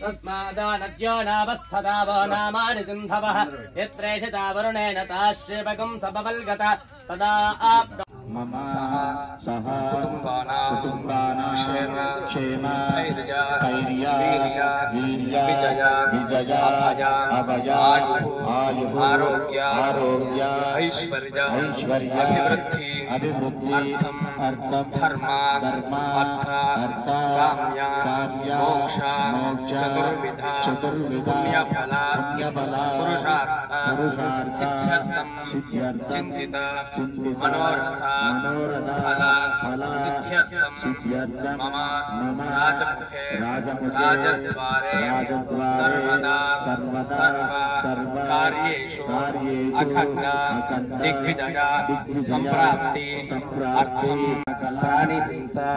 तस्मादानद्यो नावस्थता वो नामानि सिन्धवः यत्रेषिता वरुणेन ताश्चेपकं सबवल्गता तदा मम सह कुटुम्बानां क्षेम स्थैर्य वीर्य विजय अभय आयुः आरोग्य ऐश्वर्य अभिवृद्धि अर्थं धर्म अर्थ काम्य मोक्ष चतुर्विधा पुण्यफल पुरुषार्थ सिद्ध्यर्थं मनोरथ फल सिद्ध्यर्थं मम राजमुखे राजद्वारे सर्वदा सर्वकार्येषु अखण्ड दिग्विजय संप्राप्ति प्राणिहिंसा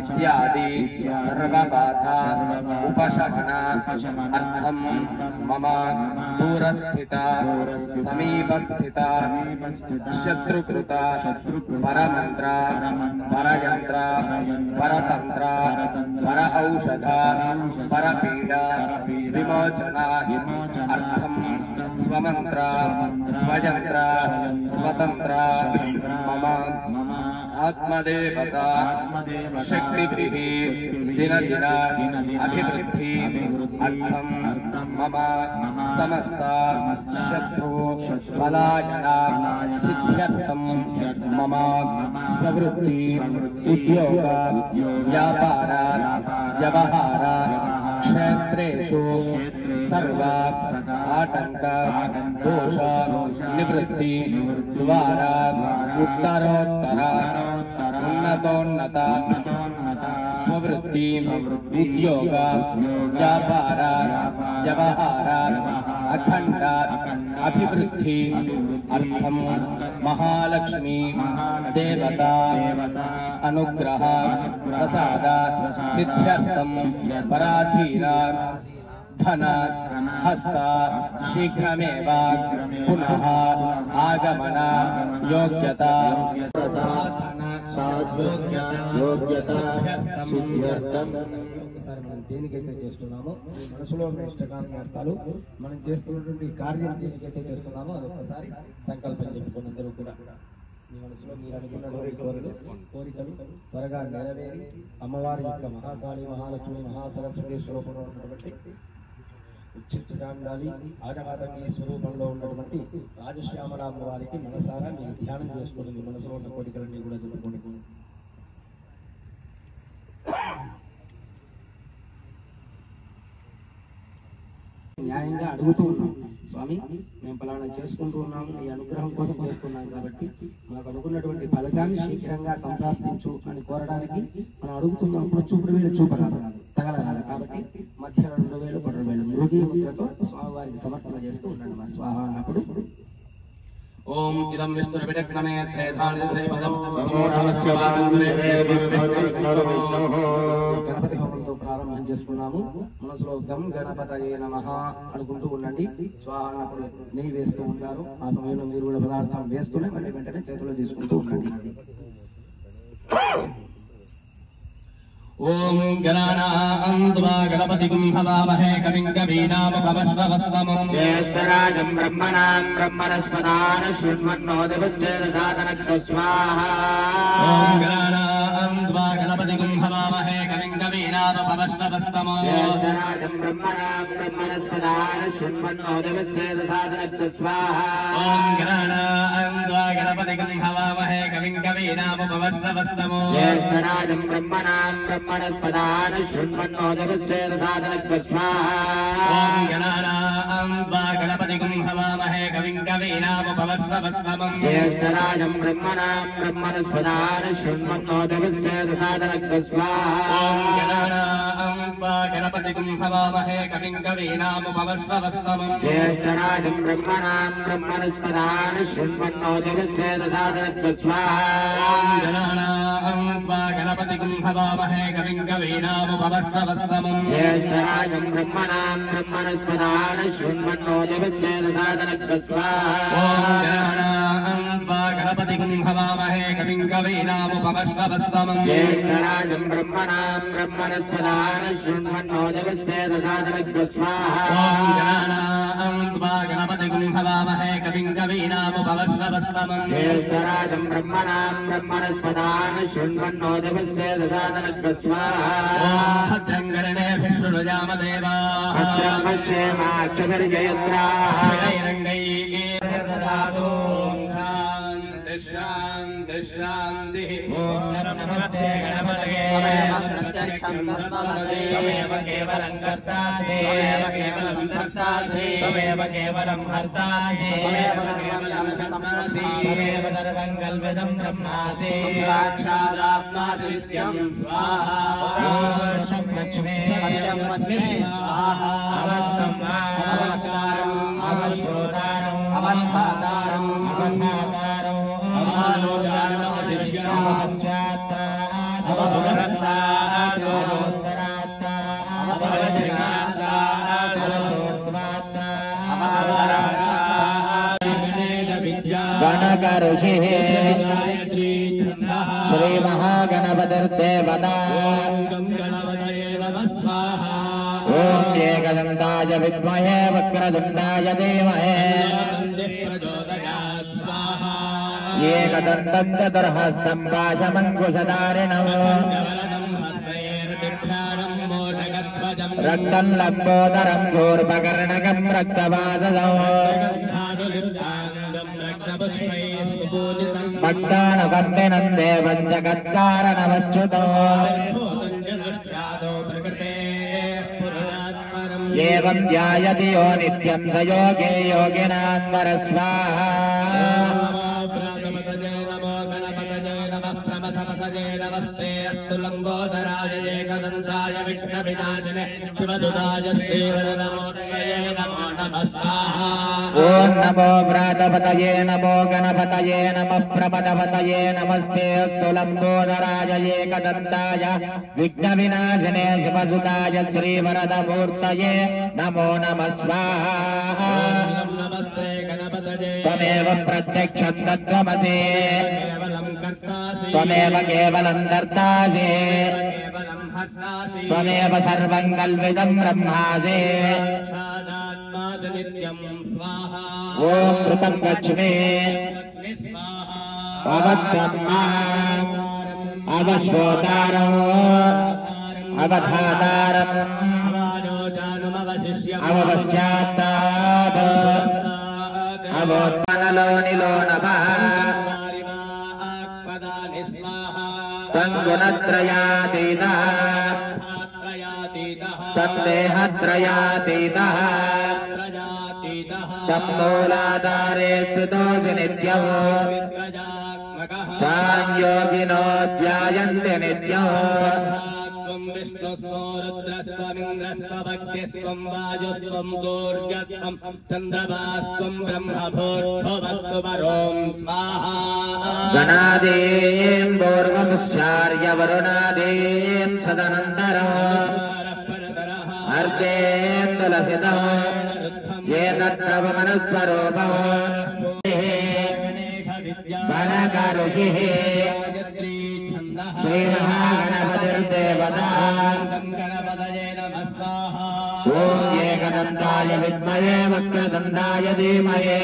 इत्यादि सर्वबाधा उपशमनार्थं मम दूरस्थिता समीपस्थिता शत्रुकृता परमंत्र परयंत्र परतंत्र पर औषध परपीडा विमोचना अर्थम स्वमंत्र स्वयंत्र स्वतंत्र मम आत्मदेवता शक्तिभिः दिन अभिवृद्धि अर्थम मम समस्त शत्रु पलायना सिद्ध्यर्थम मम स्ववृत्ति उद्योग व्यापार व्यवहार क्षेत्रेषु सर्व आतंक दोष निवृत्ति द्वारा उत्तरोत्तर उन्नतोन्नत स्ववृत्ति उद्योग व्यापार व्यवहार अखंड अभिवृद्धि अर्थम महालक्ष्मी देवता अनुग्रह प्रसाद सिद्ध्यर्थम पराधीन धन हस्त शीघ्रमेव पुनः आगमन योग्यता योग्यता सिद्ध्यर्थम మనం దేనికైతే చేస్తున్నామో మనసులో ఉన్న ఇష్టకామ్య అర్థాలు మనం చేస్తున్నటువంటి కార్యం దేనికైతే చేస్తున్నామో అదొకసారి సంకల్పం చెప్పుకున్నందరూ కూడా మీ మనసులో మీరు అనుకున్నటువంటి కోరికలు త్వరగా నెరవేరి అమ్మవారి యొక్క మహాకాళి మహాలక్ష్మి మహాసరస్వతి స్వరూపంలో ఉన్నటువంటి ఉచ్చిత్తుకాండాలి ఆగమాతమి స్వరూపంలో ఉన్నటువంటి రాజశ్యామల అమ్మవారికి మనసారా మీరు ధ్యానం చేసుకుని మీ మనసులో ఉన్న కోరికలన్నీ కూడా చెప్పుకోండి. న్యాయంగా అడుగుతూ ఉన్నాం, స్వామి మేము ఫలానా చేసుకుంటూ ఉన్నాము, ఈ అనుగ్రహం కోసం చేస్తున్నాం కాబట్టి మాకు అనుకున్నటువంటి ఫలితాన్ని శీఘ్రంగా సంప్రాప్తించు అని కోరడానికి మనం అడుగుతున్నప్పుడు చూపుడు వేలు చూపరాదు తగలరాదు. కాబట్టి మధ్య 2 వేలు 2 వేలు మృగి ముద్రతో స్వామివారికి సమర్పణ చేస్తూ ఉండండి. మా స్వాహ అన్నప్పుడు ఓం ఇదం విష్ణుర్విడక్రమే గణపతి హోమంతో ప్రారంభం చేసుకున్నాము. మనసులో గం గణపతయే నమః అనుకుంటూ ఉండండి. స్వాహ అన్నప్పుడు నెయ్యి వేస్తూ ఉంటారు. ఆ సమయంలో మీరు కూడా పదార్థం వేస్తూనే మళ్ళీ వెంటనే చేతిలో తీసుకుంటూ ఉండండి. ఓం గణానాం త్వా గణపతిం హవామహే కవిం కవీనాముపమశ్రవస్తమం జ్యేష్ఠరాజం బ్రహ్మణాం బ్రహ్మణస్పదాన శృణ్వన్నోదవస్యేదసాదనక్త స్వాహా. ఓం గణానాం త్వా గణపతిం హవామహే కవిం కవీనాముపమశ్రవస్తమం జ్యేష్ఠరాజం బ్రహ్మణాం బ్రహ్మణస్పదాన శృణ్వన్నోదవస్యేదసాదనక్త స్వాహా. ఓం గణానాం త్వా గణపతిం హవామహే కవిం కవీనాముపమశ్రవస్తమం జ్యేష్ఠరాజం బ్రహ్మణాం బ్రహ్మణస్పదాన శృణ్వన్నోదవస్యేదసాదనక్త స్వాహా. ఓం గణానాం త్వా గణపతిం హవామహే కవిం కవీనాముపమశ్రవస్తమం జ్యేష్ఠరాజం బ్రహ్మణాం బ్రహ్మణస్పదాన శృణ్వన్నోదవస్యేదసాదనక్త స్వాహా. ఓం గణానాం गणपतिं हवामहे कविं कवीनामुपमश्रवस्तमम् ज्येष्ठराजं ब्रह्मणां ब्रह्मणस्पदान् शृण्वन्नो जगत्सेदसादनत्व स्वाहा गणपतिं हवामहे कविं कवीनामुपमश्रवस्तमम् ज्येष्ठराजं ब्रह्मणां ब्रह्मणस्पदान् शृण्वन्नो जगत्सेदसादनत्व स्वाहा गणपतिं हवामहे कविं कवीनामुपमश्रवस्तमम् ज्येष्ठराजं ब्रह्मणां ब्रह्मणस्पदान् शृण्वन्नो जगत्सेदसादनत्व स्वाहा गणपतिं हवामहे कविं कवीनामुपमश्रवस्तमम् ज्येष्ठराजं ब्रह्मणां ब्रह्मणस्पदान् शृण्वन्नो जगत्सेदसादनत्व स्वाहा भद्रं कर्णेभिः शृणुयाम देवाः भद्रं पश्येमाक्षभिर्जयत्राः शान्ति शान्तिः ॐ नमस्ते गणपतये प्रत्यक्षं तत्त्वमसि त्वमेव केवलं कर्तासि त्वमेव केवलं हर्तासि त्वमेव सर्वं कल्पितं ब्रह्मासि साक्षादास्मासि नित्यं स्वाहा लक्ष्मी सत्यं वच्मि स्वाहा अवक्तारम् अवश्रोतारम् अवधातारम् अवधातारम् गणकऋषिः श्रीमहागणपतिर्देवता ॐ एकदन्ताय विद्महे वक्रतुण्डाय धीमहि एकदन्तं चतुर्हस्तं पाशमङ्कुशधारिणम् रक्तं लम्बोदरं शूर्पकर्णकं रक्तवासदम् भक्तानुकम्पिनं देवं जगत्कारणमच्युतम् एवं ध्यायति यो नित्यं स योगे योगिनां वरस्वाहा नमस्ते अस्तु लंबोदराय एकदन्ताय विघ्नविनाशिने शिवसुताय श्रीवरदमूर्तये नमो नमः स्वाहा ॐ नमो व्रातपतये नमो गणपतये नमः प्रपदपतये नमस्ते अस्तु लंबोदराय एकदन्ताय विघ्नविनाशिने शिवसुताय श्रीवरदमूर्तये नमो नमः स्वाहा नमस्ते गणपतये त्वमेव प्रत्यक्षं तत्त्वमसि त्वमेव केवलं कर्तासि त्वमेव सर्वं कल्पितं ब्रह्मासि ॐ कृतं गच्छमि अवत्तम् अवश्रोतारम् अवधातारम् अवपश्चात्तात् अवोत्पन्नलो निलो नमः तन्गुणत्रयातीतः तन्देहत्रयातीतः तन्मूलाधारे स्थितोऽसि नित्यम् तान् योगिनो ध्यायन्ति नित्यम् विष्णुस्त्वं रुद्रस्त्वमिन्द्रस्त्वं भक्तिस्त्वं वायुस्त्वं सूर्यस्त्वं चन्द्रमास्त्वं ब्रह्मभूर्भुवस्त्वं वरों स्वाहा गणादीं पूर्वमुच्चार्य वरुणादीं सदनन्तरम् अर्धें तुलसितम् एतत्तव मनस्वरूपम् गणकऋषिः श्रीमहागणपतिर्देवता ॐ एकदन्ताय विद्महे वक्रतुण्डाय धीमहि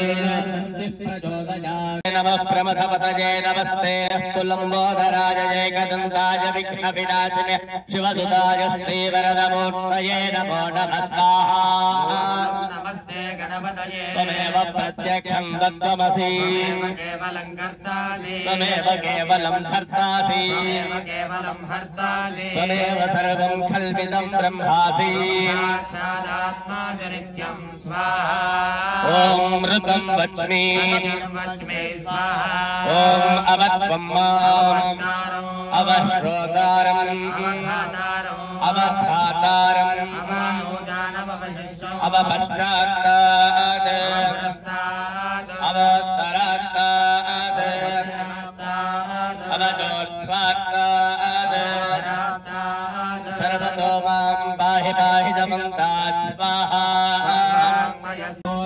नमः प्रमथपतये नमस्ते अस्तु लंबोदराय एकदन्ताय विघ्नविनाशिने शिवसुताय श्रीवरदमूर्तये नमो नमः स्वाहा नमस्ते गणपतये त्वमेव प्रत्यक्षं तत्त्वमसि केवलं कर्तासि त्वमेव केवलं हर्तासि केवलं हर्तासि त्वमेव सर्वं कल्पितं ब्रह्मासि साक्षादात्मासि नित्यं स्वाहा ॐ मृतं वच्मि स्वाहा ॐ अवत्वं माम् अवश्रोतारम् अवधातारम् अवपश्चात्तात् अवोत्तरात्तात् अवचोर्ध्वात्तात् सर्वतो मां पाहि पाहि जमन्तात् स्वाहा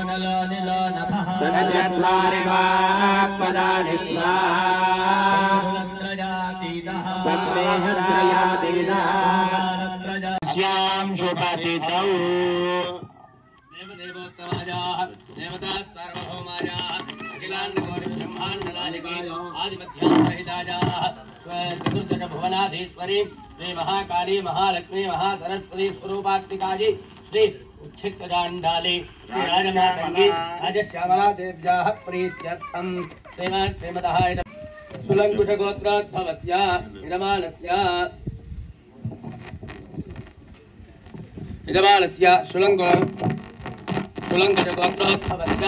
नलो निलो नभः चत्वारि वाक्पदानि स्वाहा श्याम शुभतितौ देवदेवोत्तमायाः देवताः सार्वभौमायाः अखिलाण्डकोटिब्रह्माण्डनायिके आदिमध्यान्तरहितायाः चतुर्दशभुवनाधीश्वरी श्री महाकाली महालक्ष्मी महासरस्वती स्वरूपात्मिकायै श्री उच्छित्तजाण्डाले श्री राजमातङ्गी राजश्यामला देव्याः प्रीत्यर्थं श्रीमतः सुलङ्कुशगोत्रोद्भवस्य इदमानस्य सुलङ्कुशगोत्रोद्भवस्य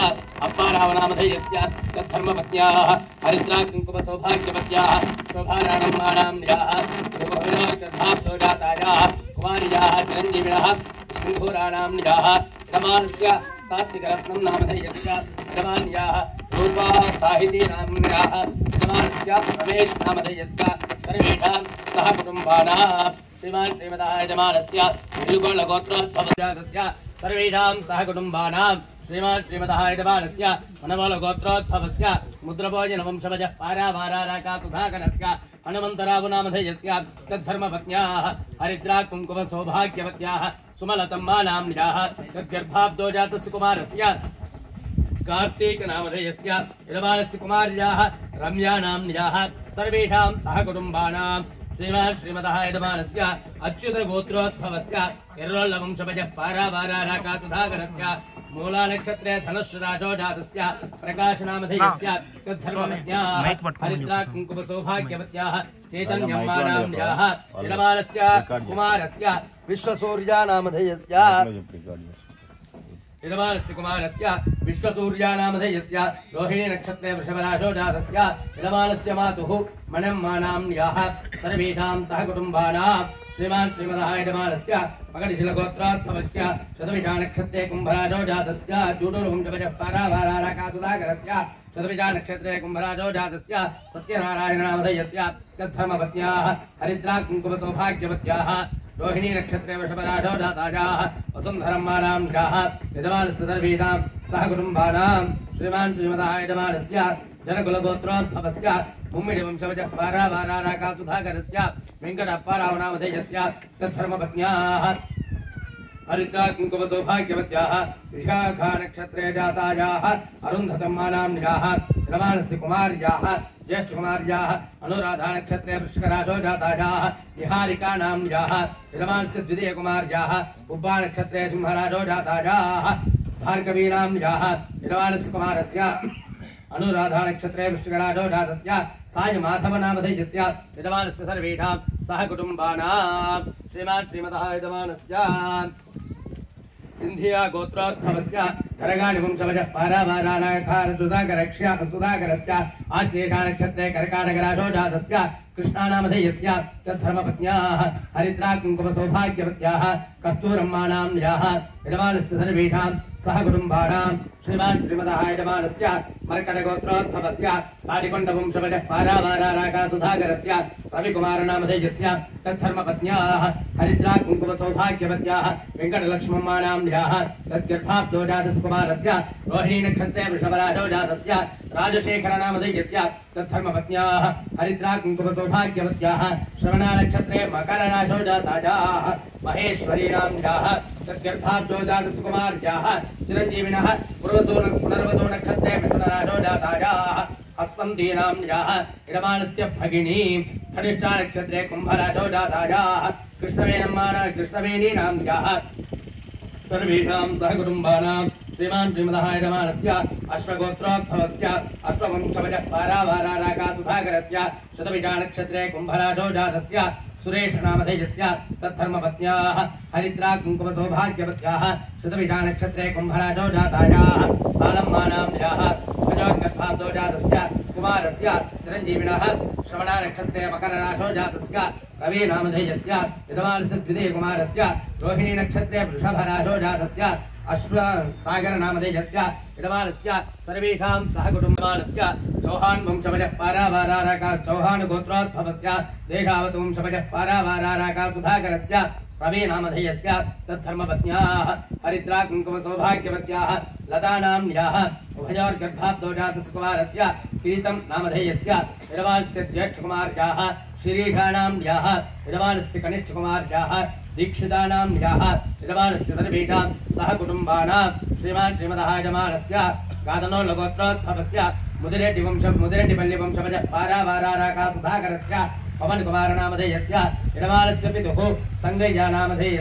अप्पारावणामधेयस्य तद्धर्मपत्न्याः हरिद्राकुङ्कुमसौभाग्यवत्याः शोभाराणम्माणाम्याः जातायाः कुमार्याः चिरञ्जीविनः सिन्धूराणाम्याः इदमानस्य सात्विकरत्नं नामधेयस्य इदमान्याः रूपा साहितीनाम्याः इदमानस्य रमेश नामधेयस्य सर्वेषां सह कुटुम्बानां श्रीमान् श्रीमतः यजमानस्य निलुगोलगोत्रोद्भवस्य सर्वेषां सह कुटुम्बानां श्रीमान् श्रीमतः यजमानस्य मनमोलगोत्रोद्भवस्य मुद्रभोजनवंशवजः पारावाराराकासुधाकरस्य हनुमन्तरावुनामधेयस्य तद्धर्मपत्न्याः हरिद्राकुङ्कुमसौभाग्यवत्याः सुमलतम्मानाम्याः तद्गर्भाब्दोजातस्य कुमारस्य कार्तीकनामधेयस्य यजमानस्य कुमार्याः रम्यानाम्याः सर्वेषां सह कुटुम्बानां श्रीमान् श्रीमतः यजमानस्य अच्युतगोत्रोद्भवस्य केरळवंशवजः पारावाराराकासुधाकरस्य मूलानक्षत्रे धनुष्राजो जातस्य प्रकाशनामधेयस्य तद्धर्मपत्न्याः हरिद्राकुङ्कुमसौभाग्यवत्याः चैतन्यम्मानाम्याः यजमानस्य कुमारस्य विश्वसूर्यानामधेयस्य यजमानस्य कुमारस्य विश्वसूर्यानामधेयस्य रोहिणी नक्षत्रे वृषभराजो जातस्य यजमानस्य मातुः मणम्मानाम्याः सर्वेषां सह कुटुम्बानां श्रीमान् श्रीमतः यजमानस्य मगधशिलगोत्रोद्भवस्य शतभिषा नक्षत्रे कुम्भराजो जातस्य चूडूरुवंशवजः पारावाराराकासुधाकरस्य शतभिषा नक्षत्रे कुम्भराजो जातस्य सत्यनारायणनामधेयस्य तद्धर्मपत्न्याः हरिद्राकुङ्कुमसौभाग्यवत्याः रोहिणी नक्षत्रे वृषभराजो जातायाः वसुन्धरम्मानाम्याः यजमानस्य सर्वेषां सह कुटुम्बानां श्रीमान् श्रीमतः यजमानस्य जनकुलगोत्रोद्भवस्य मुम्मिडिवंशवजः पारावाराराकासुधाकरस्य वेङ्कटप्पारावनामधेयस्य तद्धर्मपत्न्याः हरिद्राकुङ्कुमसौभाग्यवत्याः विशाखा नक्षत्रे जातायाः अरुन्धतम्मानाम्याः यजमानस्य कुमार्याः ज्येष्ठकुमार्याः अनुराधा नक्षत्रे वृश्चिकराजो जातायाः निहारिकानाम्याः यजमानस्य द्वितीयकुमार्याः उब्बा नक्षत्रे सिंहराजो जातायाः भार्गवीनाम्याः यजमानस्य कुमारस्य अनुराधा नक्षत्रे वृश्चिकराजो जातस्य सायमाधवनामधेयस्य यजमानस्य सर्वेषां सह कुटुम्बानां श्रीमान् श्रीमतः यजमानस्य सिन्धिया गोत्रोद्भवस्य धरगाणिवंशवजः पारावाराराकासुधाकरस्य आश्लेषा नक्षत्रे कर्काटकराजो जातस्य कृष्णानामधेयस्य तद्धर्मपत्न्याः हरिद्राकुङ्कुमसौभाग्यवत्याः कस्तूरम्मानाम्याः यजमानस्य सर्वेषां सह कुटुम्बानां श्रीमान् श्रीमतः यजमानस्य मर्कटगोत्रोद्भवस्य ताडिकोण्डवंशवजः पारावाराराकासुधाकरस्य रविकुमारनामधेयस्य तद्धर्मपत्न्याः हरिद्राकुङ्कुमसौभाग्यवत्याः वेङ्कटलक्ष्मम्मानाम्याः तद्गर्भाब्दो जातस्य कुमारस्य रोहिणी नक्षत्रे वृषभराजो जातस्य राजशेखरनामधेयस्य तद्धर्मपत्न्याः हरिद्राकुङ्कुमसौभाग्यवत्याः श्रवणानक्षत्रे मकरराजो जातायाः महेश्वरीनाम्याः तद्गर्भाब्दो जातस्य कुमार्याः चिरञ्जीविनः पुनर्वसो नक्षत्रे मिथुनराजो जातायाः अस्पन्दीनाम्याः यजमानस्य भगिनी धनिष्ठा नक्षत्रे कुम्भराजो जातायाः कृष्णवेणीनाम्याः सर्वेषां सह कुटुम्बानां श्रीमान् श्रीमतः यजमानस्य अश्वगोत्रोद्भवस्य अश्ववंशवजः पारावाराराकासुधाकरस्य शतभिषा नक्षत्रे कुम्भराजो जातस्य सुरेशनामधेयस्य तद्धर्मपत्न्याः हरिद्राकुङ्कुमसौभाग्यवत्याः शतभिषा नक्षत्रे कुम्भराजो जातायाः सालम्मानाम्याः गजोद्गर्भाब्दो जातस्य कुमारस्य चिरञ्जीविनः श्रवणा नक्षत्रे मकरराजो जातस्य रवि नामधेयस्य यजमानस्य द्वितीय कुमारस्य रोहिणी नक्षत्रे वृषभराजो जातस्य अश्व सागर नामधेयस्य यजमानस्य सर्वेषां सहकुटुम्बस्य चौहान वंशवजः पारावाराका चौहान गोत्रोद्भवस्य देशावत वंशवजः पारावाराका सुधाकरस्य रवि नामधेयस्य तद्धर्मपत्न्याः हरिद्रा कुङ्कुम सौभाग्यवत्याः लता नाम्न्याः उभयोर्गर्भाब्दो जातस्य कुमारस्य किरीटं नामधेयस्य यजमानस्य ज्येष्ठकुमार्याः शिरीषा नाम्न्याः यजमानस्य कनिष्ठकुमार्याः दीक्षिता नाम्न्याः यजमानस्य सर्वेषां सहकुटुम्बानां श्रीमान् श्रीमदः यजमानस्य गादनोल्लगोत्रोद्भवस्य मुदिरेड्डिपल्लि वंशवजः पारावाराका सुधाकरस्य पवन कुमार नामधेयस्य यजमानस्य पितुः संगय्य नामधेय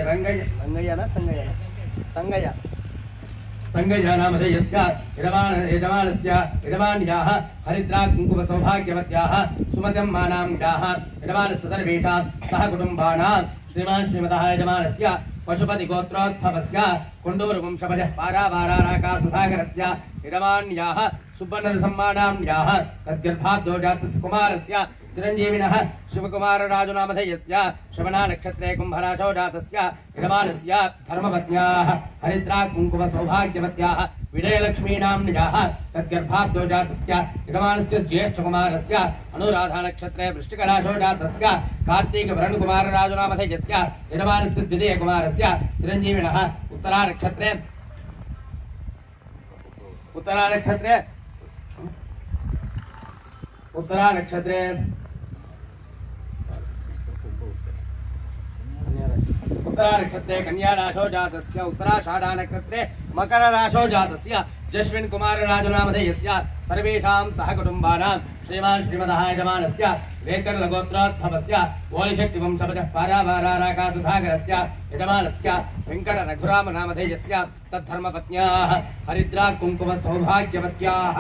संगय्य नामधेयस्य यजमानस्य यजमान्याः हरिद्रा कुङ्कुम सौभाग्यवत्याः सुमतिम्मा नाम्न्याः यजमानस्य सर्वेषां सहकुटुम्बानां श्रीमान् श्रीमदः यजमानस्य पशुपति गोत्रोद्भवस्य कुण्डूरु वंशवजः पारावाराका सुधाकरस्य यजमान्याः सुब्बनरसम्मानाम्न्याः तद्गर्भाब्दो जातस्य कुमारस्य चिरंजीविनः शिवकुमार राजुनामधेयस्य श्रवणा नक्षत्रे कुम्भराजो जातस्य यजमानस्य धर्मपत्न्याः हरिद्रा कुङ्कुम सौभाग्यवत्याः विजयलक्ष्मी नाम्न्याः तद्गर्भाब्दो जातस्य यजमानस्य ज्येष्ठकुमारस्य अनुराधा नक्षत्रे वृश्चिकराजो जातस्य कार्तिक वरुणकुमार राजुनामधेयस्य यजमानस्य द्वितीय कुमारस्य चिरंजीविनः उत्तरा नक्षत्रे उत्तरानक्षत्रे कन्या राशो जातस्य उत्तराषाढा नक्षत्रे मकर राशो जातस्य जश्विन् कुमार राजुनामधेयस्य सर्वेषां सहकुटुम्बानां श्रीमान् श्रीमदः यजमानस्य रेचर्लगोत्रोद्भवस्य ओलिशक्ति वंशवजः पारावाराका सुधाकरस्य यजमानस्य वेङ्कट रघुराम नामधेयस्य तद्धर्मपत्न्याः हरिद्रा कुङ्कुम सौभाग्यवत्याः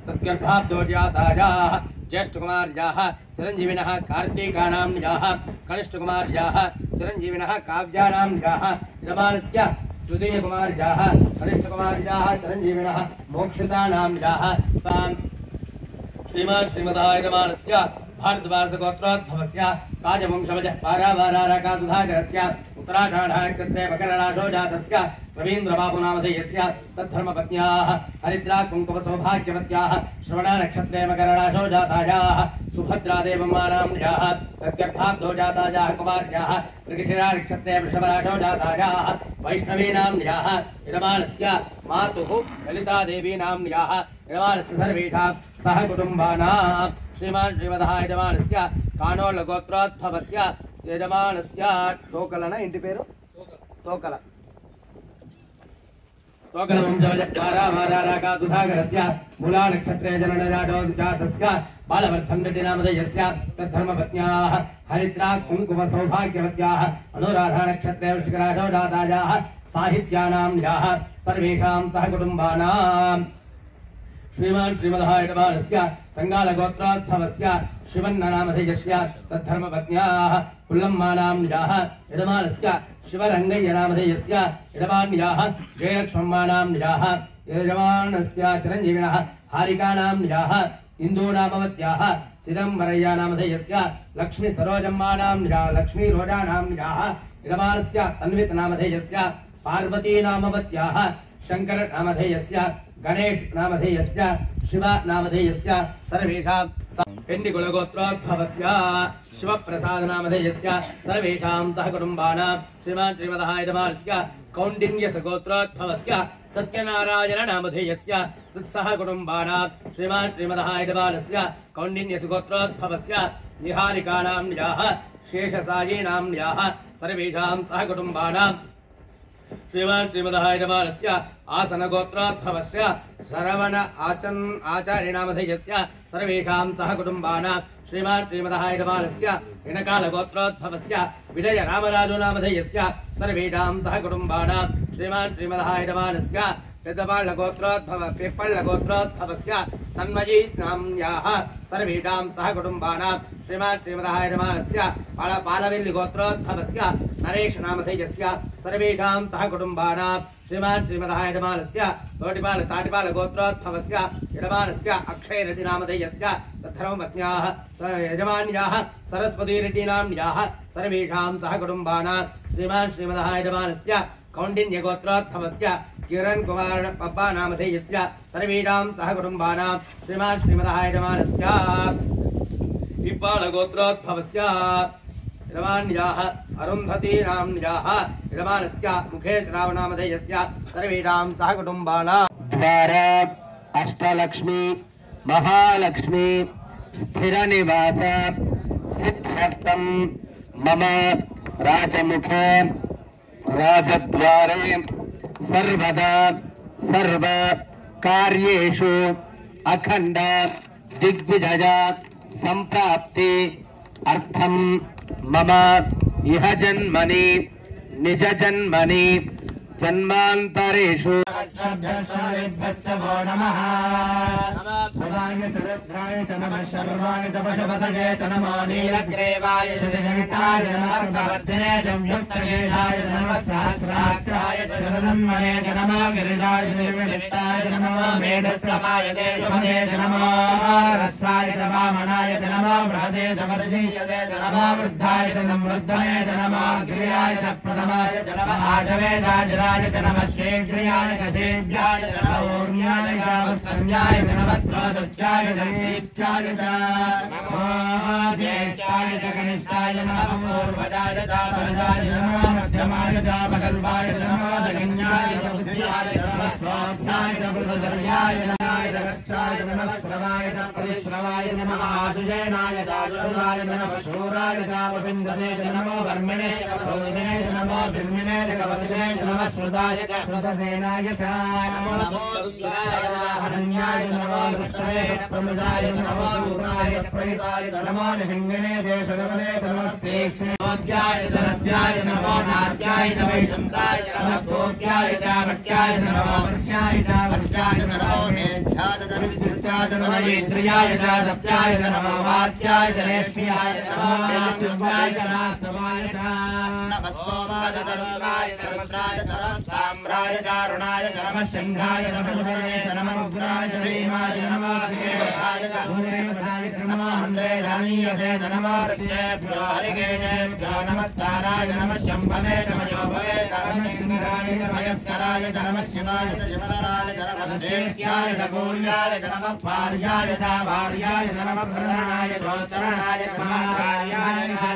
तद्गर्भाब्दो जातायाः ज्येष्ठकुमार्याः चिरंजीविनः कार्तिकानाम्न्याः कनिष्ठकुमार्याः चिरंजीविनः काव्यानाम्न्याः यजमानस्य द्वितीयकुमार्याः कनिष्ठकुमार्याः चिरंजीविनः मोक्षितानाम्न्याः तां श्रीमान् श्रीमदः यजमानस्य भारद्वाजगोत्रोद्भवस्य काजवंशवजः पारावाराका सुधाकरस्य उत्तराषाढा नक्षत्रे मकरराशो जातस्य रवीन्द्रबाबु नामधेयस्य तद्धर्मपत्न्याः हरिद्रा कुङ्कुम सौभाग्यवत्याः श्रवणा नक्षत्रे मकरराशो जातायाः सुभद्रादेवम्मा नाम्न्याः तद्गर्भाब्दो जातायाः कुमार्याः मृगशिरा नक्षत्रे वृषभराशो जातायाः वैष्णवी नाम्न्याः यजमानस्य मातुः ललितादेवी नाम्न्याः यजमानस्य सर्वेषां सहकुटुम्बानां श्रीमान् श्रीमदः यजमानस्य कानोल्लगोत्रोद्भवस्य यजमानस्य टोकलన ఇంటి పేరు తోకల वंशवजः पारावाराका सुधाकरस्य मूला नक्षत्रे जननजातो जातस्य बालवर्धन रेड्डी नामधेयस्य तद्धर्मपत्न्याः हरिद्रा कुङ्कुम सौभाग्यवत्याः अनुराधा नक्षत्रे वृश्चिकराजो जातायाः साहित्यानाम्न्याः सर्वेषां सहकुटुम्बानां श्रीमान् श्रीमदः यजमानस्य संगालगोत्रोद्भवस्य शिवन्न नामधेयस्य तद्धर्मपत्न्याः पुल्लम्मा नाम्न्याः यजमानस्य शिवरङ्गय्य नामधेयस्य यजमान्याः जयलक्ष्मम्मा नाम्न्याः यजमानस्य चिरञ्जीविनः हारिका नाम्न्याः इन्दू नामवत्याः चिदम्बरय्य नामधेयस्य लक्ष्मी सरोजम्मा नाम्न्याः लक्ष्मी रोजा नाम्न्याः यजमानस्य तन्वित नामधेयस्य पार्वती नामवत्याः शंकर नामधेयस्य गणेश नामधेयस्य शिव नामधेयस्य सर्वेषां पेण्डिकुलगोत्रोद्भवस्य शिवप्रसाद नामधेयस्य सर्वेषां सहकुटुम्बानां श्रीमान् श्रीमदः यजमानस्य कौण्डिन्यसगोत्रोद्भवस्य सत्यनारायण नामधेयस्य तत्सहकुटुम्बानां श्रीमान् श्रीमदः यजमानस्य कौण्डिन्यसगोत्रोद्भवस्य निहारिकानाम्न्याः शेषसायी नाम्न्याः सर्वेषां सहकुटुम्बानां श्रीमान् श्रीमदः यजमानस्य आसनगोत्रोद्भवस्य शरवण आचार्यनामधेयस्य सर्वेषां सहकुटुम्बानां श्रीमान् श्रीमदः यजमानस्य इणकालगोत्रोद्भवस्य विजय रामराजो नामधेयस्य सर्वेषां सहकुटुम्बानां श्रीमान् श्रीमदः यजमानस्य पेप्पळ्ळगोत्रोद्भवस्य तन्मयी नाम्न्याः सर्वेषां सहकुटुम्बानां श्रीमान् श्रीमदः यजमानस्य पालवेल्लि गोत्रोद्भवस्य नरेश नामधेयस्य सर्वेषां सह कुटुम्बानां श्रीमान् श्रीमदः यजमानस्य तोटिपाल ताटिपाल गोत्रोद्भवस्य यजमानस्य अक्षय रेड्डी नामधेयस्य तद्धर्मपत्न्याः यजमान्याः सरस्वती रेड्डी नाम्न्याः सर्वेषां सह कुटुम्बानां श्रीमान् श्रीमदः यजमानस्य कौंडिन्य गोत्रोद्भवस्य किरण कुमार पप्पा नामधेयस्य सर्वेषां सह कुटुम्बानां श्रीमान् श्रीमदः यजमानस्य इब्बाल गोत्रोद्भवस्य यजमान्याः अरुन्धती नाम्न्याः यजमानस्य मुखेश राव नामधेयस्य सर्वेषां सह कुटुम्बानां द्वारा अष्टलक्ष्मी महालक्ष्मी स्थिरनिवास सिद्ध्यर्थं मम राजमुखे राजद्वारे सर्वदा सर्व कार्येषु अखंड दिग्विजय संप्राप्ति अर्थं मम इह जन्मनि निज जन्मनि जन्मान्तरेषु नमः भवाय चरद्राय नमः शर्वाय तपशपतये नमो नीलग्रीवाय जगन्नाय नमः भवर्धिने संयुक्तकेशाय नमः सहस्राक्षाय जगदन्मने नमः गिरिजाय निर्विष्टाय नमः मेढप्रभाय देशपदे नमः रस्वाय वामनाय नमः बृहदे समर्जीयते नमः वृद्धाय समृद्धये नमः गिरियाय प्रथमाय नमः आजवेदाय नमः शेषयाय गजेभ्याय नमः ऊर्म्याय गावसंज्ञाय नमः स्रोतस्याय दीप्त्याय नमः ज्येष्ठाय कनिष्ठाय नमः पूर्वजाय दापरजाय नमः मध्यमाय दापकल्पाय नमः जगन्याय बुद्ध्याय नमः स्वाध्याय बुद्धदर्याय नमः रक्षाय नमः श्रवाय परिश्रवाय नमः आजुजनाय दाजुराय नमः शूराय दावबिन्दते नमः वर्मिणे भोजने नमः बिर्मिणे कवलिने नमः श्रुताय श्रुतसेनाय नमो हरण्याय नमो कृष्णे प्रमुदाय नमो भूताय प्रहिताय नमो निहिंगणे देशगमने नमस्तेष्णोद्याय सरस्याय नमो नाट्याय नमैषन्ताय नमः भोग्याय चावट्याय नमो वर्ष्याय चावर्ष्याय नमो मेध्याय नमो नेत्र्याय चादप्याय नमो वात्याय जनेष्याय नमो नास्वाय नास्वाय नमः सोमाय धर्माय धर्मराय साम्राय कारुणाय नमः शंघाय नमः नमः उग्राय भीमाय नमः देवाय नमः हंद्रे धानीयसे नमः प्रत्येभ्यो हरिकेशेभ्यो नमस्काराय नमः शंभवे नमः योभवे नमः सिंहाय नमः यस्कराय नमः शिवाय शिवराय नमः देव्याय नमोल्याय नमः भार्याय भार्याय नमः प्रधानाय गोचरणाय नमः कार्याय नमः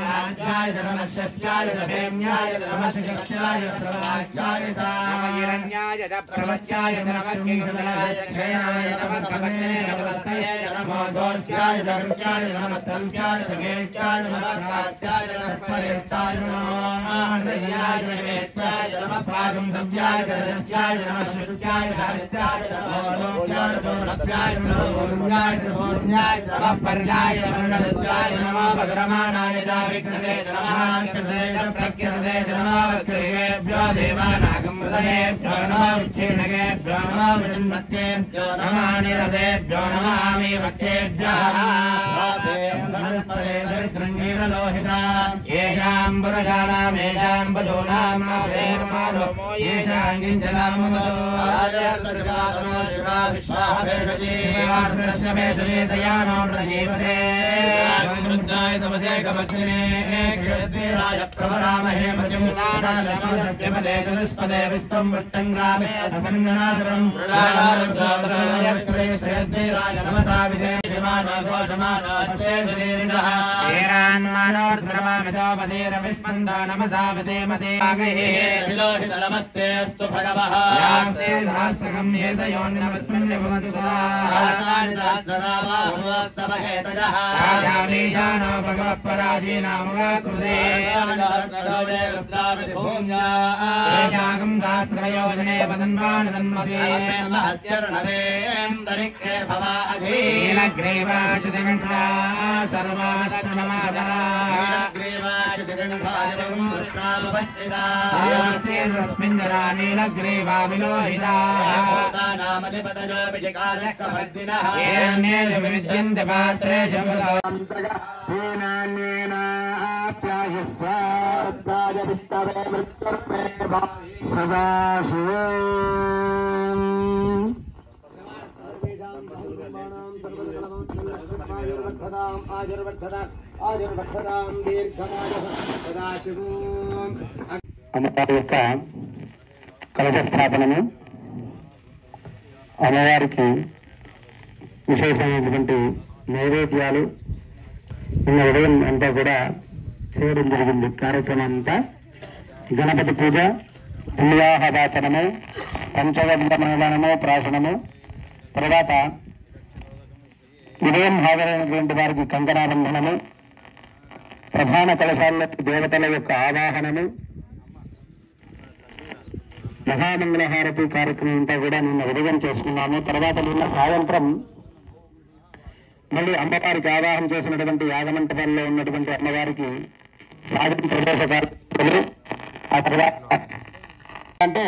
नमः सत्याय भेम्याय नमः सत्याय प्रवाच्याय हिरण्याय प्रवच्याय नमः किंकराय क्षयाय नमः कवचे नमस्ते नमो दोष्याय दर्शाय नमः तंत्याय गेत्याय नमः कात्याय नमः परेष्ठाय नमः आनंदयाय वेत्याय नमः पागम सव्याय दर्शाय नमः शुक्याय धारित्याय नमः लोक्याय लोक्याय नमः ओम्याय ओम्याय नमः पर्याय वर्णदत्याय नमः भद्रमानाय दाविक्रते नमः कृते प्रकृते नमः वक्रेभ्यो देवानागम हृदयेभ्यो नमः विच्छेदकेभ्यो नमः विजन्मत्तेभ्यो नमः निरदेभ्यो नमः आमीवत्तेभ्यः दरिद्रङ्गीरलोहिता येषां पुरुषाणाम् येषां पशूनाम् वेर्मानो येषां किञ्चनामुदो आर्यर्वृगातनो शिवा विश्वाः भेषजी वार्षस्य भेषजी दयानो प्रजीवते रुद्राय तमसे कमग्निने क्षत्रियाय प्रवरामहे मजमुदानाशमसत्यपदे चतुष्पदे विष्णुं वृष्टं ग्रामे असन्नादरं रुद्राय क्षत्रियाय नमसा विदे शिवानो घोषमानो क्षेत्रेरिणः येरान्मानोर्द्रवामितोपदेरविष्मन्दो नमसा विदेमते आगहे विलोहित नमस्ते अस्तु भगवः यासे सहस्रकं हेतयोन्नमस्मिन्नभवतुता आकाशदात्मदावाभुवस्तमहेतजः राजामीशानो भगवः पराजीनामुगा कृते रुद्राविभूम्यागं दास्त्रयोजने पदन्वानदन्मसे महत्यर्णवेन्दरिक्षे भवाधि नीलग्रीवाच्युतकण्ठा सर्वादक्षमादरा नीलग्रीवाच्युतकण्ठादिवमुष्टामुपस्थिता तस्मिन् जरा नीलग्रीवा विलोहिता नामधिपतजोऽभिषेकालक्कभर्दिनः येनेषु विविध्यन्ते पात्रेषु సదా శివే అమ్మవారి యొక్క కలశ స్థాపనము, అమ్మవారికి విశేషమైనటువంటి నైవేద్యాలు నిన్న ఉదయం అంతా కూడా చేయడం జరిగింది. కార్యక్రమం అంతా గణపతి పూజ, పుణ్యాహవాచనము, పంచగంధమనము, ప్రాశనము, తర్వాత ఉదయం హాజరైనటువంటి వారికి కంకణాబంధనము, ప్రధాన కలశాలకు దేవతల యొక్క ఆవాహనము, మహామంగళహారతి కార్యక్రమం అంతా కూడా నిన్న ఉదయం చేసుకున్నాము. తర్వాత నిన్న సాయంత్రం మళ్ళీ అమ్మవారికి ఆవాహన చేసినటువంటి యాగమంటపాల్లో ఉన్నటువంటి అమ్మవారికి సాగర ప్రవేశ కార్యక్రమాలు, ఆ తర్వాత అంటే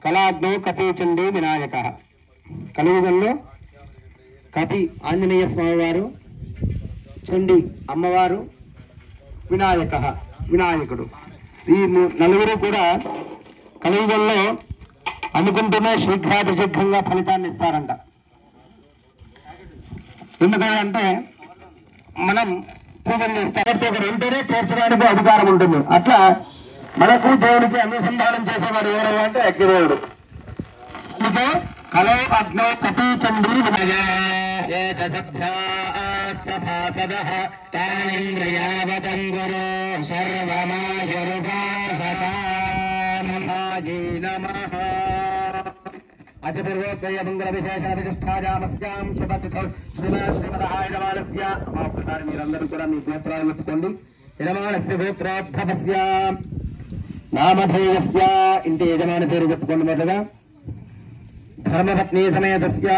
కళాగ్నో కపీచండీ వినాయక, కలియుగంలో కపి ఆంజనేయ స్వామి వారు, చండి అమ్మవారు, వినాయకుడు, ఈ నలుగురు కూడా కలియుగంలో అనుకుంటూనే శీఘ్రాతిశీఘ్రంగా ఫలితాన్ని ఇస్తారంట. ఎందుకంటే మనం పూజలు చేస్తే ఒకరు ఉంటేనే తీర్చడానికి అధికారం ఉంటుంది. అట్లా మనకు దేవుడికి అనుసంధానం చేసేవాడు ఎవరైనా అంటే అగ్నిదేవుడు. ఇదే కలో అగ్నో కపీచండీ అతిపూర్వోత్తయ మంగళ విశేష విశిష్టాయామస్యాం శ్రీమదాయమానస్య. ఒకసారి మీరందరూ కూడా మీ గోత్రాలు ఎత్తుకోండి. యజమానస్య గోత్రోద్భవస్య నామధేయస్య, ఇంటి యజమాని పేరు చెప్పుకోండి. మొదలుగా ధర్మపత్ని సమేతస్య,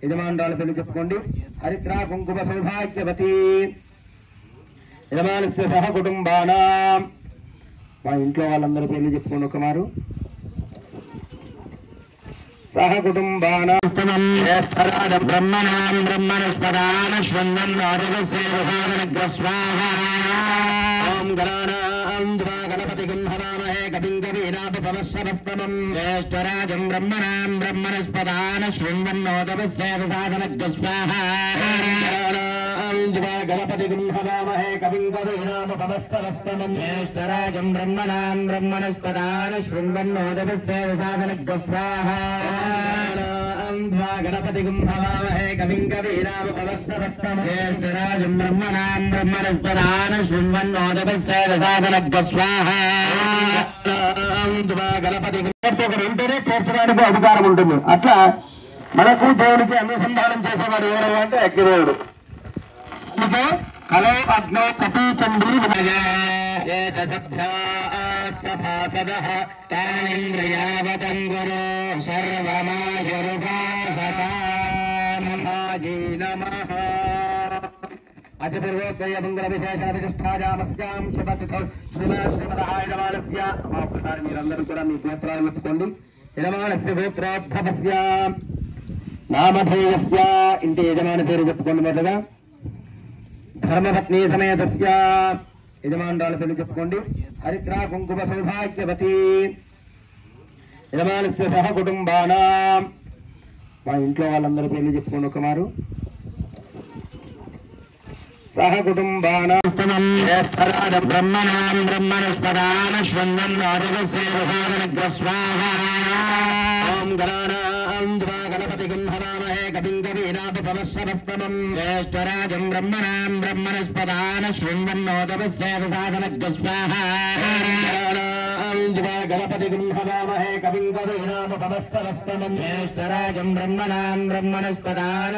యజమానురాల పేరు చెప్పుకోండి. హరిద్రా కుంకుమ సౌభాగ్యవతి, యజమానస్య సహ కుటుంబానాం, మా ఇంట్లో వాళ్ళందరి పేర్లు చెప్పుకోండి. ఒక మారు సహ కుటుంబానాం బ్రహ్మణాం బ్రహ్మణస్పదాన ఓం గణానాం గణపతి గంధవామహే కవిం కవీనాపమస్తమం జ్యేష్ఠరాజం బ్రహ్మణాం బ్రహ్మణస్పదాన గణపతి గంధవామహే కవిం కవీనాపమస్తమం జ్యేష్ఠరాజం బ్రహ్మణాం బ్రహ్మణస్పదాన గణపతి గంధవామహే కవిం కవీనాపమస్తమం జ్యేష్ఠరాజం బ్రహ్మణాం బ్రహ్మణస్పదాన గణపతి ఒకరు ఉంటేనే తీర్చడానికి అధికారం ఉంటుంది. అట్లా మనకు దేవుడికి అనుసంధానం చేసేవాడు ఎవరైనా అంటే అగ్నిదేవుడు. ఇదే కలో అగ్నో కపీచండీ అతిపూర్వోత్తయ మంగళ విశేష విశిష్టాయామస్యాం శ్రీమదాయమానస్య. ఒకసారి మీరందరూ కూడా మీ గోత్రాలు ఎత్తుకోండి. యజమానస్య గోత్రోద్భవస్య నామధేయస్య, ఇంటి యజమాని పేరు చెప్పుకోండి. మొదలుగా ధర్మపత్ని సమేతస్య, యజమానురాల పేరు చెప్పుకోండి. హరిద్రా కుంకుమ సౌభాగ్యవతి, యజమానస్య సహ కుటుంబానాం, మా ఇంట్లో వాళ్ళందరి పేర్లు చెప్పుకోండి. ఒక మారు సహ కుటుంబానాం బ్రహ్మణాం బ్రహ్మణస్పదాన ఓం గణానాం గణపతి గంధవామహే కవిం కవీనాపమస్తమం జ్యేష్ఠరాజం బ్రహ్మణాం బ్రహ్మణస్పదాన గణపతి గంధవామహే కవిం కవీనాపమస్తమం జ్యేష్ఠరాజం బ్రహ్మణాం బ్రహ్మణస్పదాన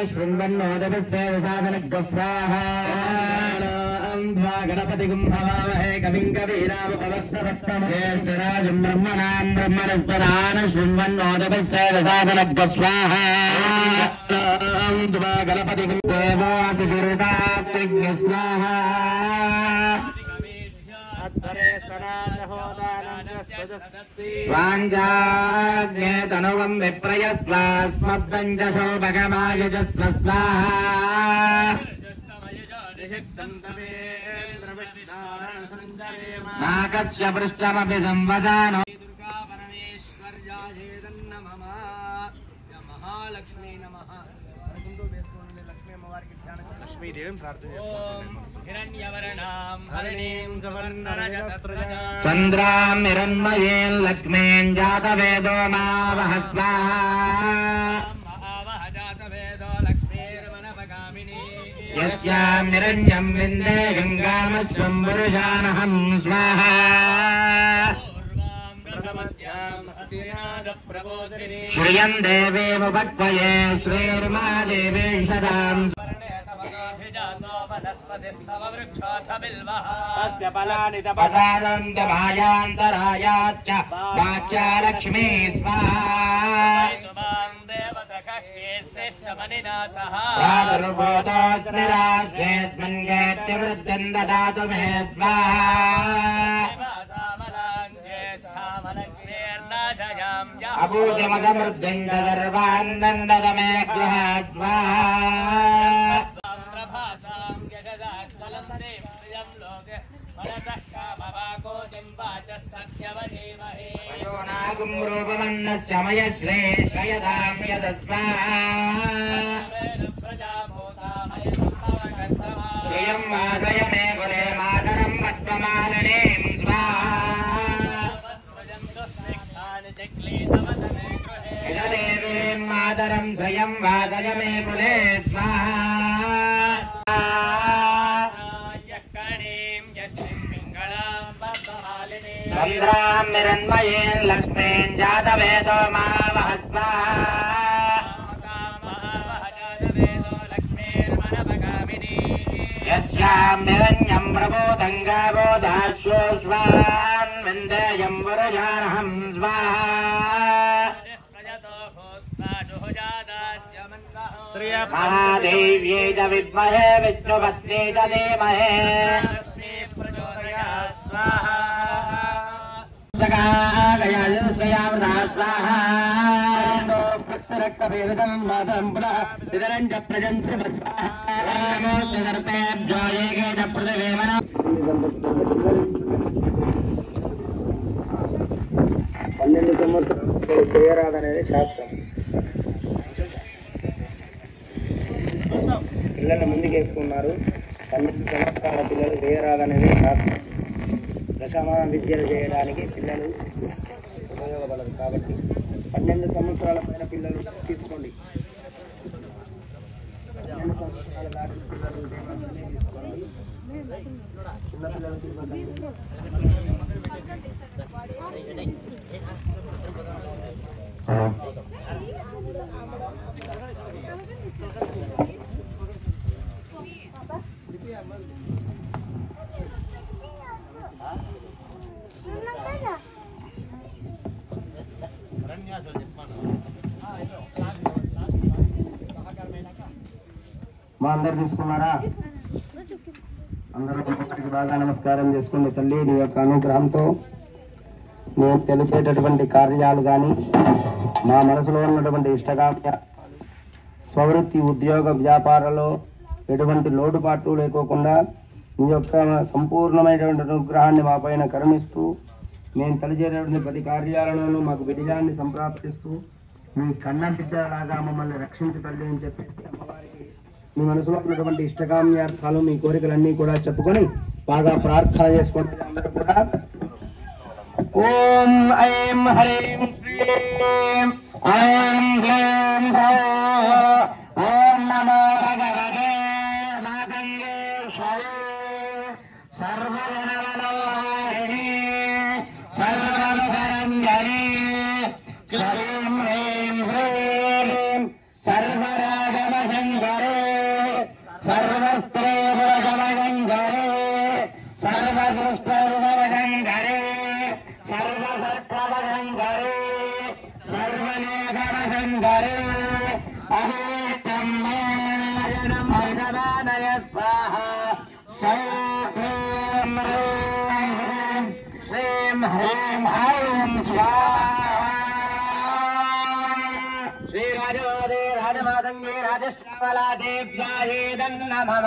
గణపతి గంధవామహే కవిం కవీనాపమస్తమం జ్యేష్ఠరాజం బ్రహ్మణాం బ్రహ్మణస్పదాన గణపతి దేవాతిరుదాత్రిజ్ఞ స్వాహా వాంఛాజ్ఞేతనువం విప్రయస్వాస్మద్వంచసో భగవాయుజస్వ స్వాహా नाकस्य पृष्ठमपि संवदानो दुर्गा परमेश्वर्यायेदन्नमः महालक्ष्मी नमः लक्ष्मी अम्मवारिकी लक्ष्मीदेवी प्रार्थना हिरण्यवर्णां हरिणीं सुवर्णरजतस्रजां चन्द्रां हिरण्मयीं लक्ष्मीं जातवेदो मावह स्वाहा यस्यां निरञ्जं विन्दे गङ्गामस्वं पुरुषानहं स्वाहा श्रियं देवीमुपक्वये श्रीर्मा देवी सदां तस्य फलानि तपसानन्दमायान्तरायाच्च वाच्या लक्ष्मी स्वाहा प्रादुर्भूतोऽस्मिराज्येऽस्मिन् ददातु मे स्वाहा अभूतिमदमृद्धिं ददर्वान्नन्दद मे गृहा स्वाहा योनागुं रूपमन्नस्य मयश्रेष्ठयदां यदस्वाहा श्रियं वासय मे कुले मातरं पद्ममालिनीं स्वाहा देवीं मातरं श्रियं वासय मे कुले स्वाहा चन्द्रां हिरण्मयीं लक्ष्मीं जातवेदो मावह यस्यां हिरण्यं प्रबोधं गावोदाश्वोष्वान् विन्देयं वरुजानहं स्वाहा महादेव्यै च विद्महे विष्णुपत्न्यै च धीमहि स्वाहा పన్నెండు సంవత్సరాలు చేయరాదనేది శాస్త్రం. పిల్లలు ముందుకేసుకున్నారు. 12 సంవత్సరాల పిల్లలు చేయరాదనేది శాస్త్రం. దశమ విద్యలు చేయడానికి పిల్లలు ఉపయోగపడదు కాబట్టి 12 సంవత్సరాల పైన పిల్లలు తీసుకోండి. 12 సంవత్సరాల దాటి పిల్లలు తీసుకోండి. చిన్నపిల్లలు మా అందరు తీసుకున్నారా? అందరూ బాగా నమస్కారం చేసుకోండి. తల్లి నీ యొక్క అనుగ్రహంతో నేను తెలిసేటటువంటి కార్యాలు కానీ మా మనసులో ఉన్నటువంటి ఇష్టకామ్య స్వవృత్తి ఉద్యోగ వ్యాపారాల్లో ఎటువంటి లోటుపాట్లు లేకోకుండా నీ యొక్క సంపూర్ణమైనటువంటి అనుగ్రహాన్ని మా పైన కరుణిస్తూ మేము తలచేటటువంటి ప్రతి కార్యాలలోనూ మాకు విజయాన్ని సంప్రాప్తిస్తూ మీ కన్న బిడ్డలాగా మమ్మల్ని రక్షించి తల్లి అని చెప్పేసి అమ్మవారికి మీ మనసులో ఉన్నటువంటి ఇష్టకామ్యార్థాలు మీ కోరికలన్నీ కూడా చెప్పుకొని బాగా ప్రార్థన చేసుకోండి. అందరూ కూడా ఓం ఐం హ్రీం శ్రీం ఐం హ్రీం ఓం నమో భగవతే మాతంగేశ్వరే సర్వజనమనోహారిణి సర్వముఖరంజని హ్రీం హ్రీం శ్రీం సర్వరాగమశంకరే సర్వస్త్రీపురగమశంకరే సర్వదుష్టరుగమశంకరే సర్వసత్వశంకరే సర్వనేకమశంకరే అహేతం మేరణం భగవానయ స్వాహా శ్రీం హ్రీం శ్రీం హ్రీం ఐం స్వాహా శ్రీరాజవాదే రాజమాతంగే రాజశ్యామలా దేవ్యాయేదన్నమః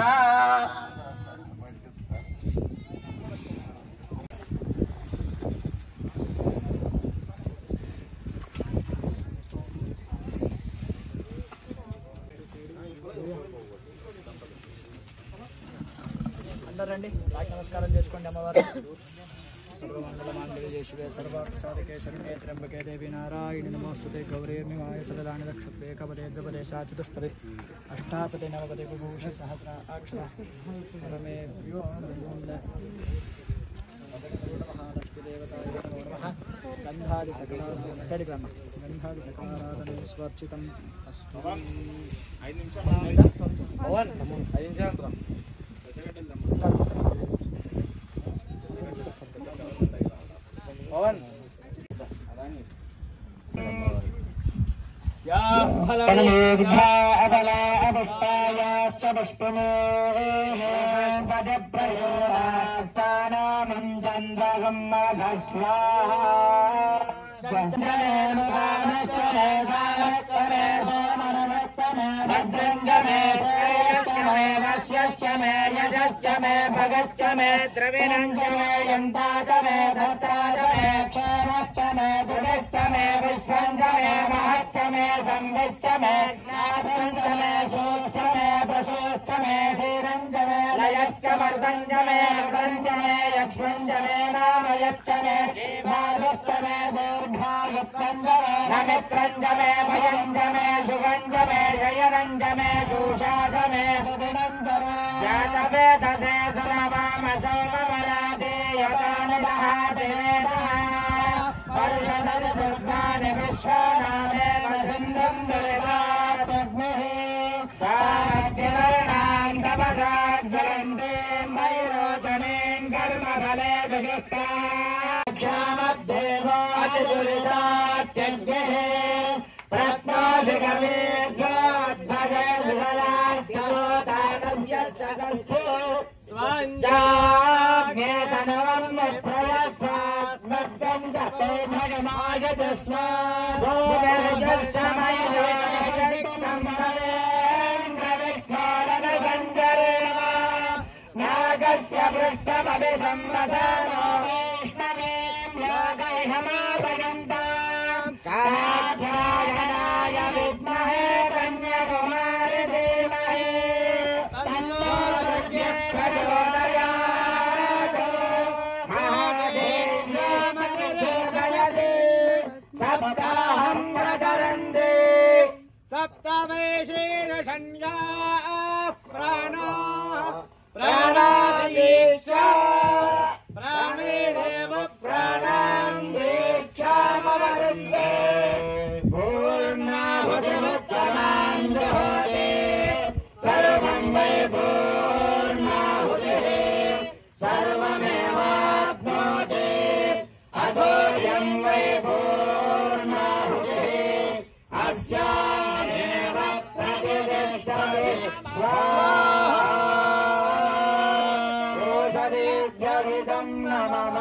అందరూ రండి రాకి నమస్కారం చేసుకోండి అమ్మవారు. సర్వమంగళమాంగళ్యే శివే సర్వార్థసాధకే శరణ్యే త్ర్యంబకే దేవి నారాయణి నమోస్తుతే గౌరీర్మిమాయ సరదాని రక్షతే ఏకపదే ద్విపదే చతుష్పదే అష్టాపదే నవపదే విభూష సహస్రాక్ష పరమేభ్యో గంధాది సకలారాధనే స్వర్చితం అస్తు. भगच्चमे द्रविणञ्चमे यन्ताचमे दत्ताचमे क्षेमच्चमे दुरिच्चमे विश्वञ्चमे महच्चमे संविच्चमे ज्ञातञ्चमे सूक्ष्ममे प्रसूक्ष्ममे क्षीरञ्चमे लयच्चमर्दञ्चमे मृदञ्चमे यक्ष्मञ्चमे नामयच्चमे भागश्चमे दीर्घायुक्तञ्चमे नमित्रञ्चमे भयञ्चमे सुगञ्चमे शयनञ्चमे शूषाचमे सुदिनञ्चमे जातवेदसे सर्वमसोमवरादे यतानुदहाते परुषदरि दुर्गानि विश्वानामेव सिन्धुं दुर्गात्मग्निः तारव्यवर्णां तपसा ज्वलन्ते मयूरोचनीं कर्मफले विशिष्टाक्षामद्देवातिदुरितात्यग्निः प्रश्नासि कविभ्योत्सजयजुगलाक्षरोतानव्यश्चकर्षु स्वाञ्जाज्ञेतनवं प्रयस्वास्मद्गं गते भगमागतस्व भूमिर्जष्टमयजष्टं मलेन्द्रविष्णोरनसञ्जरेव नागस्य पृष्ठमपि संवसनो वैष्णवीं लोकैहमासयन्ताम् कात्यायनाय विद्महे कन्याकुमारी धीमहि तन्नो प्रचोदयात् महादेश्यामनिर्जयति सप्ताहं प्रचरन्ति सप्तमेशीर्षण्याः प्राणाः प्राणादीक्षा प्राणैरेव प्राणान् दीक्षामवरुन्धे पूर्णाहुतिमुत्तमान् दहोति सर्वं वै पूर्णाहुतिः सर्वमेवाप्नोति अथोऽयं वै पूर्णाहुतिः अस्यामेव प्रतिष्ठते ओषधीभ्यभिदं नमः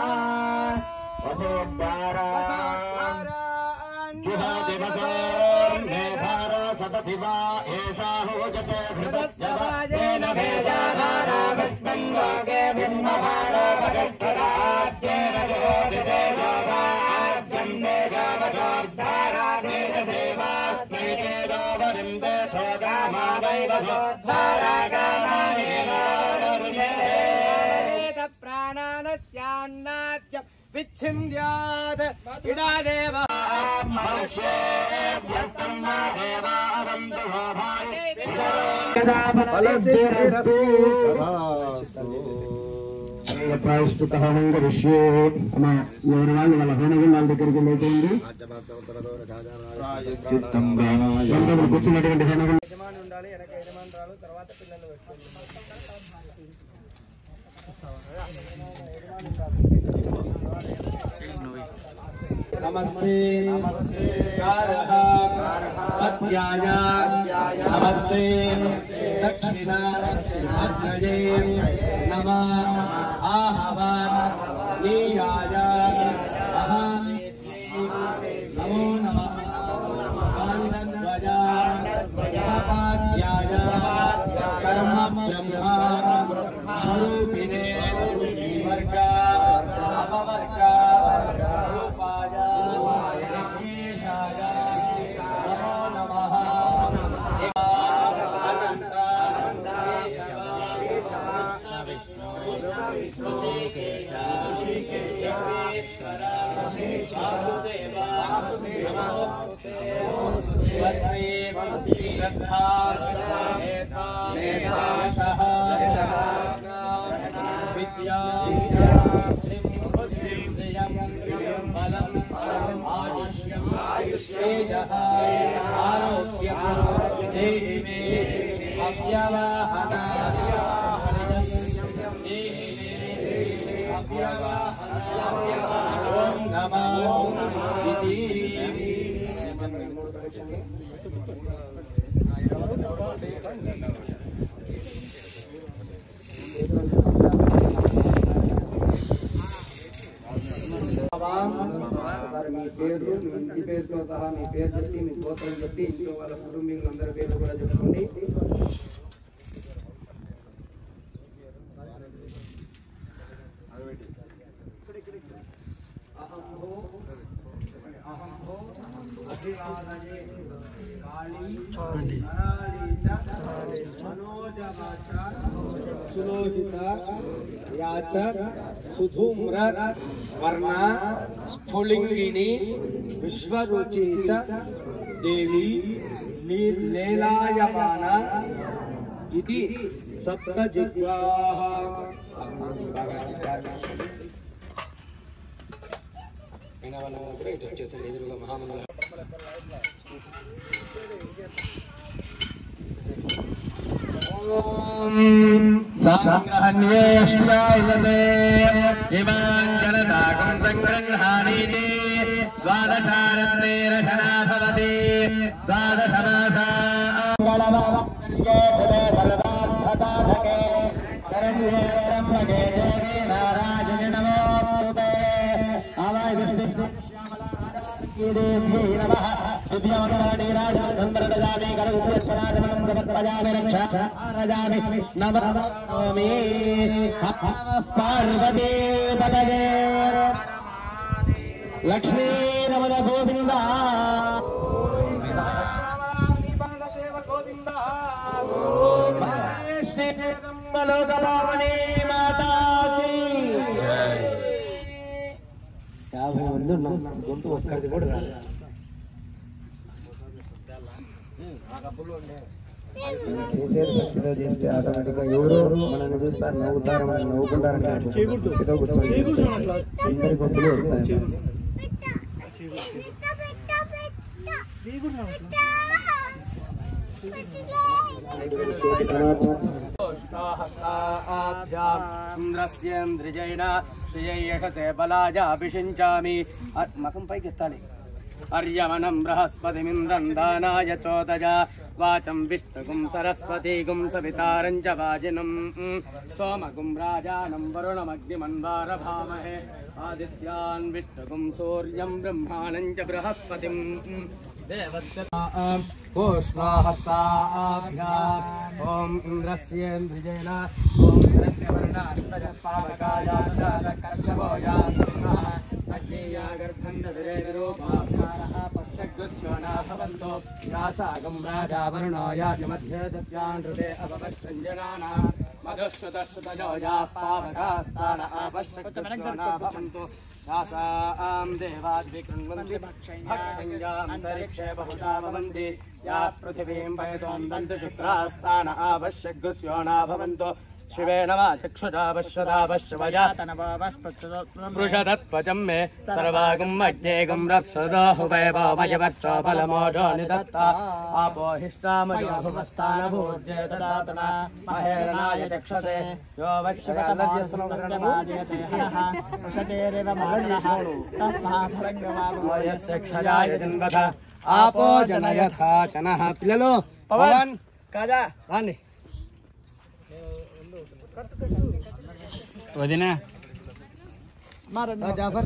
सततिवा एषा होजते हृदस्यवाजेन भेदाहारा विष्मङ्गोगे बिम्बहारो भगष्ठदाद्येन जोदिते योगाद्यं देगावसाद्धारा देदसेवास्मै देदोवरिन्दे भोगामादैव सोद्धारा कामायेनावरुणे प्राणानस्यान्नाच्च विच्छिन्द्यात् इडादेव मनुष्येभ्यस्तं मा देवावं दुहोभाय ప్రాయశ్చిత్తహోమం కరిష్యే. మా ఎవరి వాళ్ళు వాళ్ళ హోమగుండాల దగ్గరికి లేచేయండి. కూర్చున్నటువంటి హోమగుండ యజమాని ఉండాలి, వెనక యజమానురాలు, తర్వాత పిల్లలు नमस्ते कारः अत्याय नमस्ते दक्षिणा अग्नये नमः आहवान् नीयाय नमो नमः कान्दध्वजाय कर्म ब्रह्मा स्वरूपिणे वर्गा अपवर्गा श्रद्धा मेधायशः विद्या बुद्धिं श्रियं बलम् आयुष्यं तेजः आरोग्यं देहि मे अव्यवहना ओम नमो సార్ మీ పేరు మీ ఇంటి పేరుతో సహా మీ పేరు చెప్పి మీ గోత్రం చెప్పి ఇంట్లో వాళ్ళ కుటుంబీకులందరి పేర్లు కూడా చెప్పుకోండి. सुधूम्र वर्ण स्फुलिंगिनी विश्वरुचि देवी लीलायमाना इति सप्त जिह्वाः संग्रहण्येष्टायते इमान् जनताकं संगृह्णानीति द्वादशारत्ने रचना भवति द्वादशमासा सर्वार्थसाधके शरण्ये त्र्यम्बके देवी नारायणि नमोस्तुते देवी नमः दिव्यमनवाणी राजचन्द्रदजामि करगुप्तेश्वराजमनं समर्पयामि रक्षामि नमामि पार्वती पदगे लक्ष्मी रमण गोविन्द लोकपावनी माता की గొంతు ఒక్కడిది కూడా రాదు. చేసేది భక్తితో చేస్తే ఆటోమేటిక్గా ఎవరో మనల్ని చూస్తారు, నవ్వుతారు, మనల్ని నవ్వుకుంటారని భక్తితో కూర్చొని అందరి గొంతులు వస్తాయి. ఇంద్రస్యేంద్రిజైన శ్రియయశసే బలాజాభిషించామి. మకం పైకి ఎత్తాలి. अर्यमनं बृहस्पतिमिन्द्रं दानाय चोदय वाचं विष्णुगुं सरस्वतीगुं सवितारं च वाजिनं सोमगुं राजानं वरुणमग्निमन्वारभामहे आदित्यान् विष्णुगुं सूर्यं ब्रह्माणं च बृहस्पतिं देवस्य पूष्णाहस्ताभ्याम् ॐ इन्द्रस्येन्द्रिजेन ॐ भवन्तो यासागं राजा वरुणो याजमध्ये सत्यान् हृदे अपवक्षञ्जनाना मधुश्रुतश्रुतयो याः पावकास्तान आपश्यक्तस्योना भवन्तो यासां देवाद्विकृण्वन्ति भक्षञ्जान्तरिक्षे बहुधा भवन्ति याः पृथिवीं वयसोन्दन्ति शुक्रास्तान आवश्यक्तस्योना भवन्तो शिवे नमः चक्षुषावश्वदावश्वजातनवस्पृशदत्वचं मे सर्वागं मध्येगं रत्सदोहुवैभवमयवक्षो बलमोजो निदत्ता आपो हिष्टामयोभुवस्थानभूज्ये तदातना महेरणाय चक्षसे यो वश्यवतमध्यस्मवस्यमाजयते वृषतेरेव महर्षः तस्माभरङ्गमागमयस्य क्षयाय जन्मथ आपो जनयथा चनः पिल्ललो पवन काजा रानी वदिना जाफर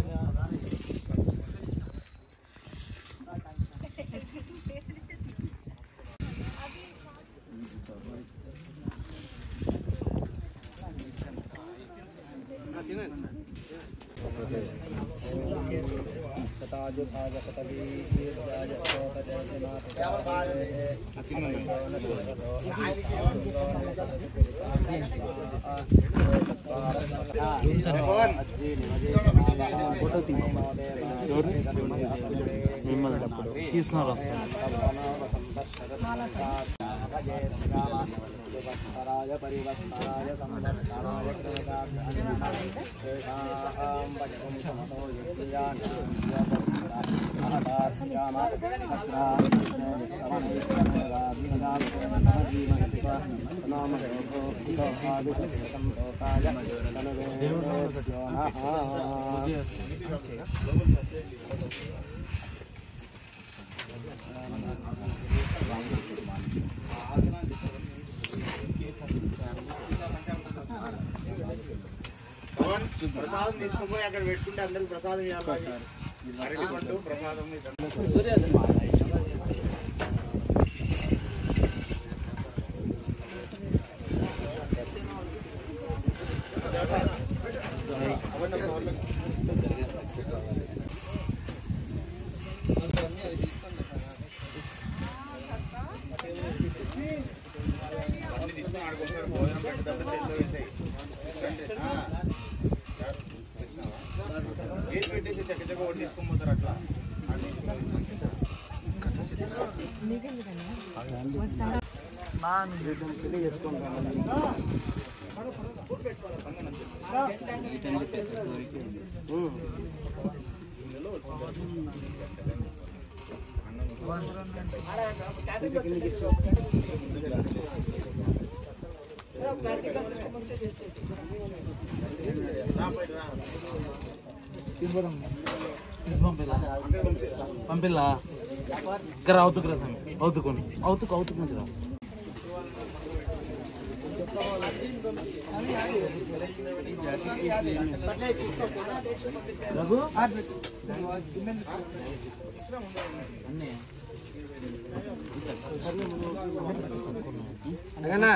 పరివత్సరాయ పరివత్సరాయ సంవత్సరాయ ప్రసాదం తీసుకుపోయి అక్కడ పెట్టుకుంటే అందరికి ప్రసాదం ఇవ్వాలి. అరటిపండు ప్రసాదం భోజనం పెట్టేటప్పుడు చేతిలో వేసాయి ఏది పెట్టేసి చక్కగా ఒకటి తీసుకొని పోతారు అట్లా. పంపిల్లా ఇక్కడ అవుతుకు రా సార్ అవుతుకోండి అవుతుకు అవుతుకు నుంచి రా అన్నా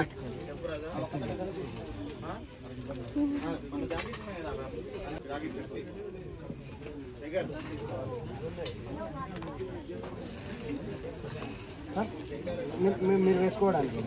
మీరు వేసుకోవడానికి